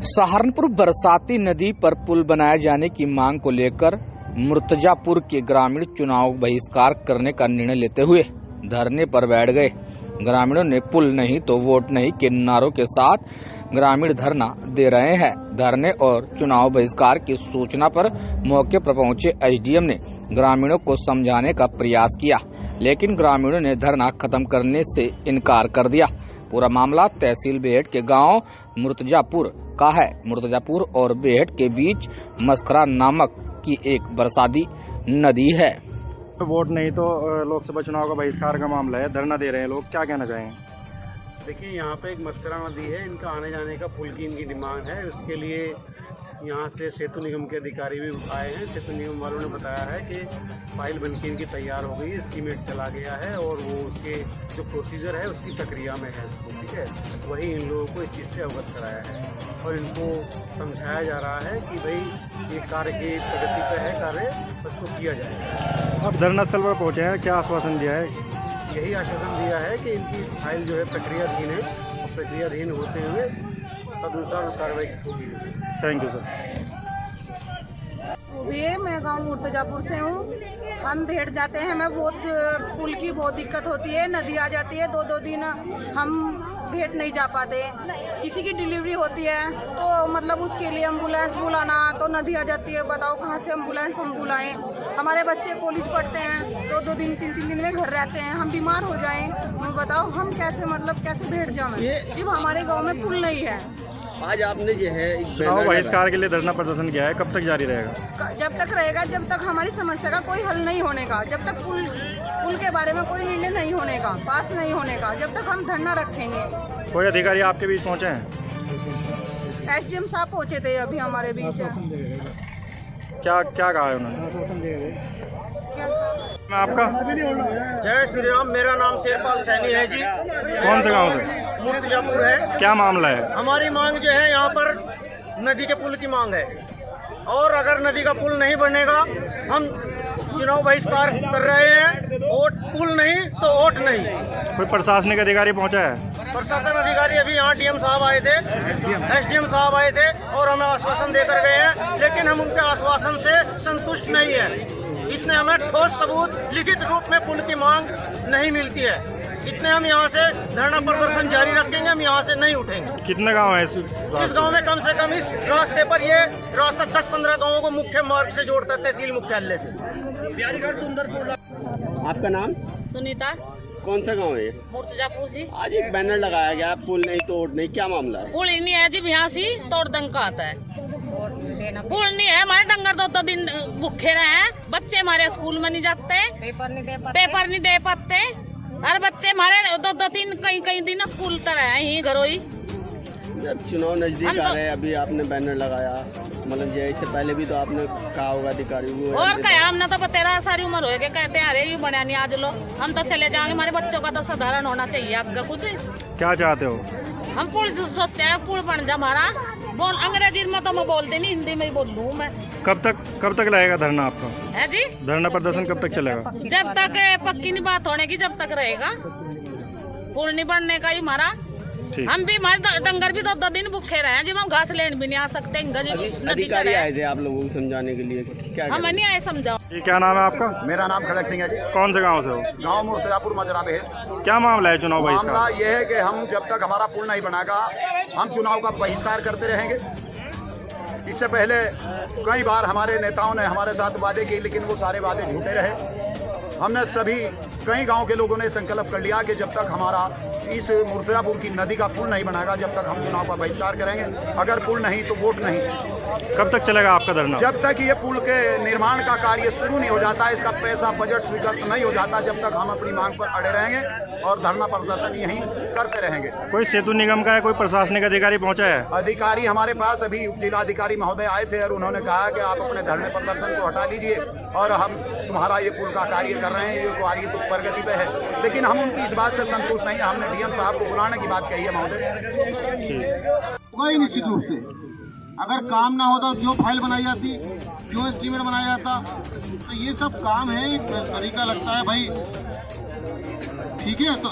सहारनपुर बरसाती नदी पर पुल बनाए जाने की मांग को लेकर मुर्तजापुर के ग्रामीण चुनाव बहिष्कार करने का निर्णय लेते हुए धरने पर बैठ गए। ग्रामीणों ने पुल नहीं तो वोट नहीं के नारों के साथ ग्रामीण धरना दे रहे हैं। धरने और चुनाव बहिष्कार की सूचना पर मौके पर पहुंचे एसडीएम ने ग्रामीणों को समझाने का प्रयास किया, लेकिन ग्रामीणों ने धरना खत्म करने से इनकार कर दिया। पूरा मामला तहसील बेहट के गांव मुर्तजापुर का है। मुर्तजापुर और बेहट के बीच मस्करा नामक की एक बरसाती नदी है। वोट नहीं तो लोकसभा चुनाव का बहिष्कार का मामला है, धरना दे रहे हैं लोग, क्या कहना चाहेंगे? देखिए, यहाँ पे एक मस्करा नदी है, इनका आने जाने का पुल की इनकी डिमांड है। उसके लिए यहाँ से सेतु निगम के अधिकारी भी आए हैं। सेतु निगम वालों ने बताया है कि फाइल बनके इनकी तैयार हो गई, एस्टीमेट चला गया है और वो उसके जो प्रोसीजर है उसकी प्रक्रिया में है। ठीक है, वही इन लोगों को इस चीज़ से अवगत कराया है और इनको समझाया जा रहा है कि भाई ये कार्य की प्रगति पे है, कार्य उसको किया जाएगा। अब धरना स्थल पर पहुँचे हैं, क्या आश्वासन दिया है? यही आश्वासन दिया है कि इनकी फाइल जो है प्रक्रियाधीन है और प्रक्रियाधीन होते हुए तदनुसार कार्रवाई होगी। Thank you sir. मैं गांव मुर्तजापुर से हूँ। हम भेड़ जाते हैं, हमें बहुत पुल की बहुत दिक्कत होती है। नदी आ जाती है, दो दिन हम भेड़ नहीं जा पाते। किसी की डिलीवरी होती है तो मतलब उसके लिए एम्बुलेंस बुलाना, तो नदी आ जाती है, बताओ कहाँ से एम्बुलेंस हम बुलाएं। हमारे बच्चे कॉलेज पढ़ते हैं, दो दिन तीन दिन में घर रहते हैं। हम बीमार हो जाएं तो बताओ हम कैसे भेड़ जाएं जब हमारे गाँव में पुल नहीं है। आज आपने जो है चुनाव बहिष्कार के लिए धरना प्रदर्शन किया है, कब तक जारी रहेगा? जब तक रहेगा, जब तक हमारी समस्या का कोई हल नहीं होने का, जब तक पुल के बारे में कोई निर्णय नहीं होने का, पास नहीं होने का, जब तक हम धरना रखेंगे। कोई अधिकारी आपके बीच पहुंचे हैं? एसडीएम साहब पहुंचे थे अभी हमारे बीच। क्या कहा है उन्होंने? मैं आपका जय श्री राम। मेरा नाम शेरपाल सैनी है जी। कौन से गांव से? मुर्तजापुर है। क्या मामला है? हमारी मांग जो है यहाँ पर नदी के पुल की मांग है और अगर नदी का पुल नहीं बनेगा हम चुनाव बहिष्कार कर रहे हैं। वोट पुल नहीं तो वोट नहीं। कोई प्रशासनिक अधिकारी पहुंचा है? प्रशासन अधिकारी अभी यहाँ डीएम साहब आए थे, एसडीएम साहब आए थे और हमें आश्वासन देकर गए हैं, लेकिन हम उनके आश्वासन से संतुष्ट नहीं है। इतने हमें ठोस सबूत लिखित रूप में पुल की मांग नहीं मिलती है। इतने हम यहाँ से धरना प्रदर्शन जारी रखेंगे, हम यहाँ से नहीं उठेंगे। कितने गांव है इस गांव में? कम से कम इस रास्ते पर ये रास्ता 10-15 गांवों को मुख्य मार्ग से जोड़ता है, तहसील मुख्यालय से। आपका नाम? सुनीता। कौन सा गांव है? मुर्तजापुर जी। आज एक बैनर लगाया गया, पुल नहीं तो वोट नहीं, क्या मामला है? पुल ही नहीं है जी, यहाँ से तोड़ दंका आता है। पुल नहीं है, हमारे डंगर दो दिन भूखे रहे हैं। बच्चे हमारे स्कूल में नहीं जाते, पेपर नहीं दे पाते। अरे बच्चे हमारे दो तीन कई दिन स्कूल तरह है यही घरों ही। जब चुनाव नजदीक आ रहे हैं, अभी आपने बैनर लगाया, मतलब ये इससे पहले भी तो आपने कहा होगा अधिकारी को। और क्या, हमने तो तेरा सारी उम्र हो गई, कहते हैं अरे ये बना नहीं, आज लो हम तो चले जाएंगे। हमारे बच्चों का तो साधारण होना चाहिए। आपका कुछ क्या चाहते हो? हम पुल सोचे हैं, पुल बन जा हमारा। बोल अंग्रेजी में तो मैं बोलते नहीं, हिंदी में ही बोल लूँ मैं। कब तक रहेगा धरना आपका? है जी, धरना प्रदर्शन कब तक चलेगा? जब तक पक्की नहीं बात होने की, जब तक रहेगा। पुल नहीं बनने का ही हमारा। हम भी, हमारे डंगर भी दो दिन भूखे रहे हैं जी। हम घास लेने भी नहीं आ सकते। अधिकारी आए थे आप लोगों को समझाने के लिए, क्या हम नहीं आए समझाओ। ये क्या नाम है आपका? मेरा नाम खड़क सिंह है। कौन से गांव से हो? गांव मुर्तजापुर मजरा बेहट। क्या मामला है चुनाव बहिष्कार? मामला ये है कि हम जब तक हमारा पुल नहीं बनागा हम चुनाव का बहिष्कार करते रहेंगे। इससे पहले कई बार हमारे नेताओं ने हमारे साथ वादे किए, लेकिन वो सारे वादे झूठे रहे। हमने कई गांव के लोगों ने संकल्प कर लिया कि जब तक हमारा इस मुर्तजापुर की नदी का पुल नहीं बनाएगा, जब तक हम चुनाव का बहिष्कार करेंगे। अगर पुल नहीं तो वोट नहीं। कब तक चलेगा आपका धरना? जब तक ये पुल के निर्माण का कार्य शुरू नहीं हो जाता, इसका पैसा बजट स्वीकृत नहीं हो जाता, जब तक हम अपनी मांग पर अड़े रहेंगे और धरना प्रदर्शन यहीं करते रहेंगे। कोई सेतु निगम का है, कोई प्रशासनिक अधिकारी पहुंचा है? अधिकारी हमारे पास अभी उप जिलाधिकारी महोदय आए थे और उन्होंने कहा कि आप अपने धरने प्रदर्शन को हटा लीजिए और हम तुम्हारा ये पुल का कार्य कर रहे हैं, ये कार्य तो प्रगति पे है। लेकिन हम उनकी इस बात से संतुष्ट नहीं है। हमने डीएम साहब को बुलाने की बात कही है महोदय। कोई निश्चित रूप से अगर काम ना होता क्यों फाइल बनाई जाती, क्यों एस्टीमेट बनाया जाता? तो ये सब काम है, एक तरीका लगता है भाई। ठीक है, तो